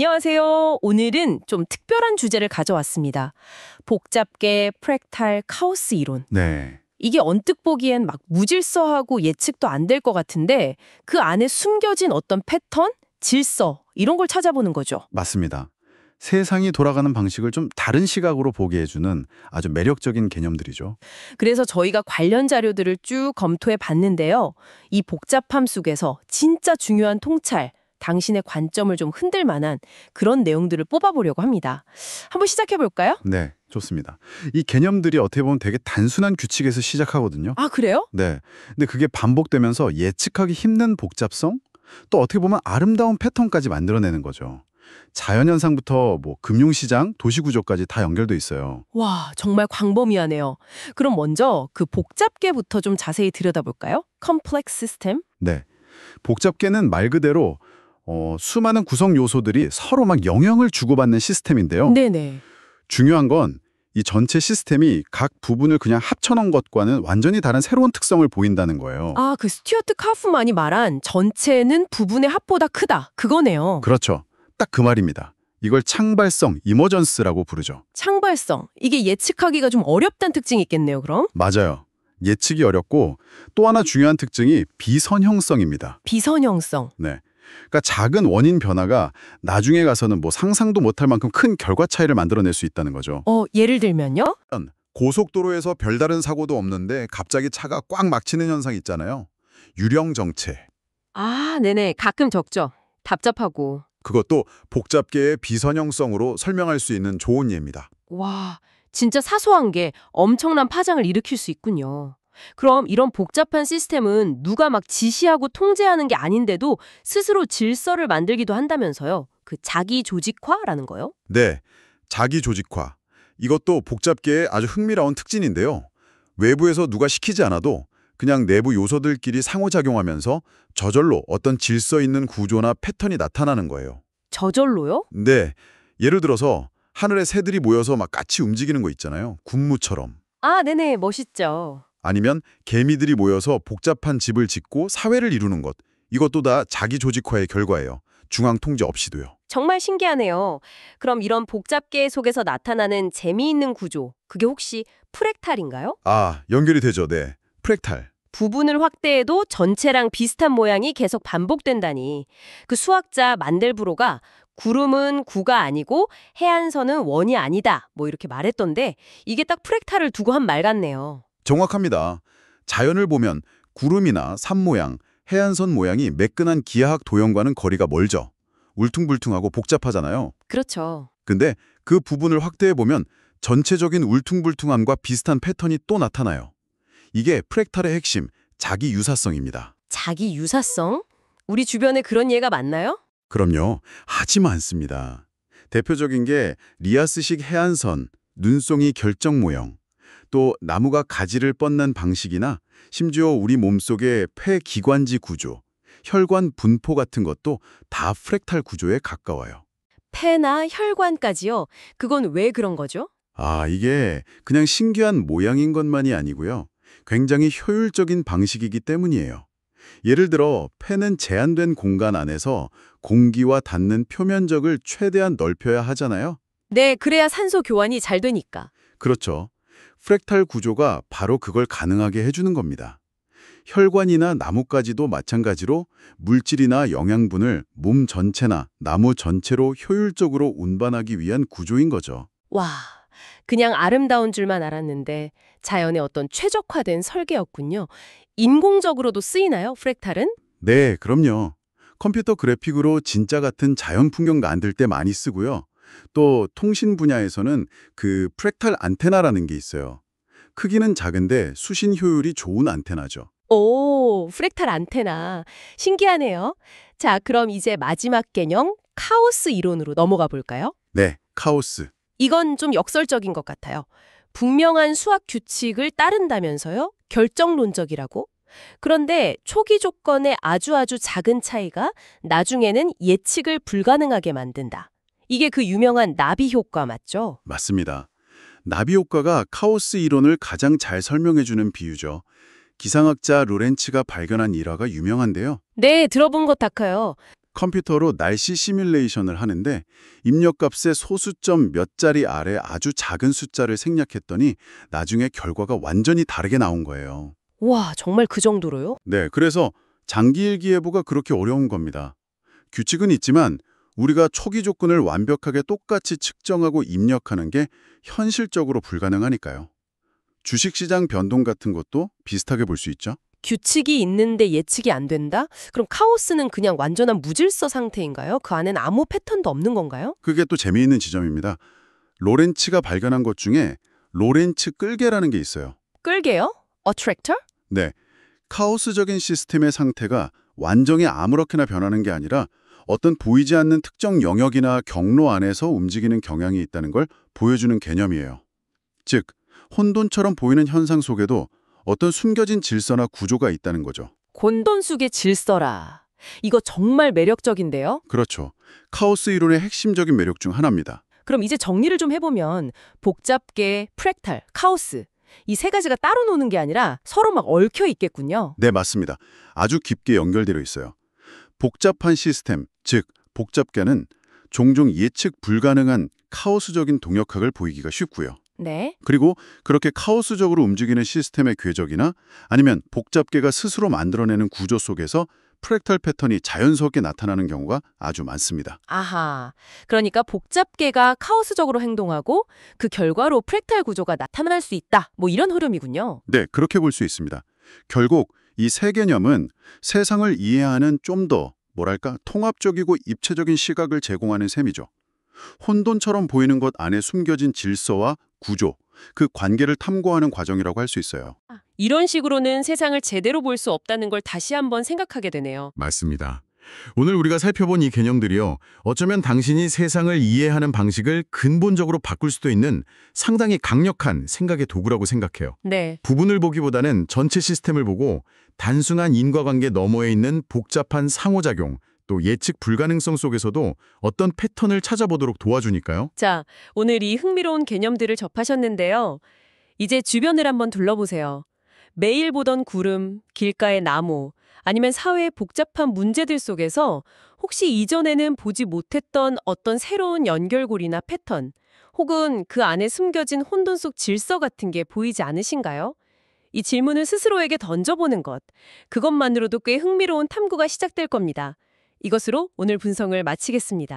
안녕하세요. 오늘은 좀 특별한 주제를 가져왔습니다. 복잡계, 프랙탈, 카오스 이론. 네, 이게 언뜻 보기엔 막 무질서하고 예측도 안 될 것 같은데 그 안에 숨겨진 어떤 패턴, 질서 이런 걸 찾아보는 거죠. 맞습니다. 세상이 돌아가는 방식을 좀 다른 시각으로 보게 해주는 아주 매력적인 개념들이죠. 그래서 저희가 관련 자료들을 쭉 검토해 봤는데요. 이 복잡함 속에서 진짜 중요한 통찰, 당신의 관점을 좀 흔들 만한 그런 내용들을 뽑아보려고 합니다. 한번 시작해 볼까요? 네, 좋습니다. 이 개념들이 어떻게 보면 되게 단순한 규칙에서 시작하거든요. 아, 그래요? 네, 근데 그게 반복되면서 예측하기 힘든 복잡성, 또 어떻게 보면 아름다운 패턴까지 만들어내는 거죠. 자연현상부터 금융시장, 도시구조까지 다 연결돼 있어요. 와, 정말 광범위하네요. 그럼 먼저 그 복잡계부터 좀 자세히 들여다볼까요? 컴플렉스 시스템? 네, 복잡계는 말 그대로 수많은 구성 요소들이 서로 막 영향을 주고받는 시스템인데요. 네네. 중요한 건 이 전체 시스템이 각 부분을 그냥 합쳐놓은 것과는 완전히 다른 새로운 특성을 보인다는 거예요. 아, 그 스튜어트 카프만이 말한 전체는 부분의 합보다 크다. 그거네요. 그렇죠. 딱 그 말입니다. 이걸 창발성, 이머전스라고 부르죠. 창발성. 이게 예측하기가 좀 어렵다는 특징이 있겠네요, 그럼? 맞아요. 예측이 어렵고 또 하나 중요한 특징이 비선형성입니다. 비선형성. 네. 그러니까 작은 원인 변화가 나중에 가서는 상상도 못할 만큼 큰 결과 차이를 만들어낼 수 있다는 거죠. 예를 들면요? 고속도로에서 별다른 사고도 없는데 갑자기 차가 꽉 막히는 현상 있잖아요. 유령 정체. 아, 네네. 가끔 적죠. 답답하고. 그것도 복잡계의 비선형성으로 설명할 수 있는 좋은 예입니다. 와, 진짜 사소한 게 엄청난 파장을 일으킬 수 있군요. 그럼 이런 복잡한 시스템은 누가 막 지시하고 통제하는 게 아닌데도 스스로 질서를 만들기도 한다면서요? 그 자기 조직화라는 거요? 네, 자기 조직화. 이것도 복잡계의 아주 흥미로운 특징인데요. 외부에서 누가 시키지 않아도 그냥 내부 요소들끼리 상호작용하면서 저절로 어떤 질서 있는 구조나 패턴이 나타나는 거예요. 저절로요? 네, 예를 들어서 하늘에 새들이 모여서 막 같이 움직이는 거 있잖아요. 군무처럼. 아, 네네. 멋있죠. 아니면 개미들이 모여서 복잡한 집을 짓고 사회를 이루는 것. 이것도 다 자기 조직화의 결과예요. 중앙 통제 없이도요. 정말 신기하네요. 그럼 이런 복잡계 속에서 나타나는 재미있는 구조, 그게 혹시 프랙탈인가요? 아, 연결이 되죠. 네. 프랙탈. 부분을 확대해도 전체랑 비슷한 모양이 계속 반복된다니. 그 수학자 만델브로가 구름은 구가 아니고 해안선은 원이 아니다. 이렇게 말했던데 이게 딱 프랙탈을 두고 한 말 같네요. 정확합니다. 자연을 보면 구름이나 산 모양, 해안선 모양이 매끈한 기하학 도형과는 거리가 멀죠. 울퉁불퉁하고 복잡하잖아요. 그렇죠. 근데 그 부분을 확대해보면 전체적인 울퉁불퉁함과 비슷한 패턴이 또 나타나요. 이게 프랙탈의 핵심, 자기 유사성입니다. 자기 유사성? 우리 주변에 그런 예가 많나요? 그럼요. 하지 않습니다. 대표적인 게 리아스식 해안선, 눈송이 결정 모형, 또 나무가 가지를 뻗는 방식이나 심지어 우리 몸속의 폐기관지 구조, 혈관 분포 같은 것도 다 프랙탈 구조에 가까워요. 폐나 혈관까지요? 그건 왜 그런 거죠? 아, 이게 그냥 신기한 모양인 것만이 아니고요. 굉장히 효율적인 방식이기 때문이에요. 예를 들어 폐는 제한된 공간 안에서 공기와 닿는 표면적을 최대한 넓혀야 하잖아요. 네, 그래야 산소 교환이 잘 되니까. 그렇죠. 프랙탈 구조가 바로 그걸 가능하게 해주는 겁니다. 혈관이나 나무까지도 마찬가지로 물질이나 영양분을 몸 전체나 나무 전체로 효율적으로 운반하기 위한 구조인 거죠. 와, 그냥 아름다운 줄만 알았는데 자연의 어떤 최적화된 설계였군요. 인공적으로도 쓰이나요, 프랙탈은? 네, 그럼요. 컴퓨터 그래픽으로 진짜 같은 자연 풍경 만들 때 많이 쓰고요. 또 통신 분야에서는 그 프랙탈 안테나라는 게 있어요. 크기는 작은데 수신 효율이 좋은 안테나죠. 오, 프랙탈 안테나. 신기하네요. 자, 그럼 이제 마지막 개념, 카오스 이론으로 넘어가 볼까요? 네, 카오스. 이건 좀 역설적인 것 같아요. 분명한 수학 규칙을 따른다면서요? 결정론적이라고? 그런데 초기 조건의 아주 작은 차이가 나중에는 예측을 불가능하게 만든다. 이게 그 유명한 나비 효과 맞죠? 맞습니다. 나비 효과가 카오스 이론을 가장 잘 설명해주는 비유죠. 기상학자 로렌츠가 발견한 일화가 유명한데요. 네, 들어본 것 같아요. 컴퓨터로 날씨 시뮬레이션을 하는데 입력값의 소수점 몇 자리 아래 아주 작은 숫자를 생략했더니 나중에 결과가 완전히 다르게 나온 거예요. 와, 정말 그 정도로요? 네, 그래서 장기일기예보가 그렇게 어려운 겁니다. 규칙은 있지만 우리가 초기 조건을 완벽하게 똑같이 측정하고 입력하는 게 현실적으로 불가능하니까요. 주식시장 변동 같은 것도 비슷하게 볼 수 있죠. 규칙이 있는데 예측이 안 된다? 그럼 카오스는 그냥 완전한 무질서 상태인가요? 그 안엔 아무 패턴도 없는 건가요? 그게 또 재미있는 지점입니다. 로렌츠가 발견한 것 중에 로렌츠 끌개라는 게 있어요. 끌게요? 어트랙터? 네, 카오스적인 시스템의 상태가 완전히 아무렇게나 변하는 게 아니라 어떤 보이지 않는 특정 영역이나 경로 안에서 움직이는 경향이 있다는 걸 보여주는 개념이에요. 즉, 혼돈처럼 보이는 현상 속에도 어떤 숨겨진 질서나 구조가 있다는 거죠. 곤돈숙의 질서라. 이거 정말 매력적인데요? 그렇죠. 카오스 이론의 핵심적인 매력 중 하나입니다. 그럼 이제 정리를 좀 해보면 복잡계, 프랙탈, 카오스 이 세 가지가 따로 노는 게 아니라 서로 막 얽혀 있겠군요. 네, 맞습니다. 아주 깊게 연결되어 있어요. 복잡한 시스템, 즉 복잡계는 종종 예측 불가능한 카오스적인 동역학을 보이기가 쉽고요. 네. 그리고 그렇게 카오스적으로 움직이는 시스템의 궤적이나 아니면 복잡계가 스스로 만들어내는 구조 속에서 프랙탈 패턴이 자연스럽게 나타나는 경우가 아주 많습니다. 아하. 그러니까 복잡계가 카오스적으로 행동하고 그 결과로 프랙탈 구조가 나타날 수 있다. 뭐 이런 흐름이군요. 네, 그렇게 볼 수 있습니다. 결국 이 세 개념은 세상을 이해하는 좀 더 뭐랄까 통합적이고 입체적인 시각을 제공하는 셈이죠. 혼돈처럼 보이는 것 안에 숨겨진 질서와 구조, 그 관계를 탐구하는 과정이라고 할 수 있어요. 이런 식으로는 세상을 제대로 볼 수 없다는 걸 다시 한번 생각하게 되네요. 맞습니다. 오늘 우리가 살펴본 이 개념들이요. 어쩌면 당신이 세상을 이해하는 방식을 근본적으로 바꿀 수도 있는 상당히 강력한 생각의 도구라고 생각해요. 네. 부분을 보기보다는 전체 시스템을 보고 단순한 인과관계 너머에 있는 복잡한 상호작용, 또 예측 불가능성 속에서도 어떤 패턴을 찾아보도록 도와주니까요. 자, 오늘 이 흥미로운 개념들을 접하셨는데요. 이제 주변을 한번 둘러보세요. 매일 보던 구름, 길가의 나무, 아니면 사회의 복잡한 문제들 속에서 혹시 이전에는 보지 못했던 어떤 새로운 연결고리나 패턴, 혹은 그 안에 숨겨진 혼돈 속 질서 같은 게 보이지 않으신가요? 이 질문을 스스로에게 던져보는 것, 그것만으로도 꽤 흥미로운 탐구가 시작될 겁니다. 이것으로 오늘 분석을 마치겠습니다.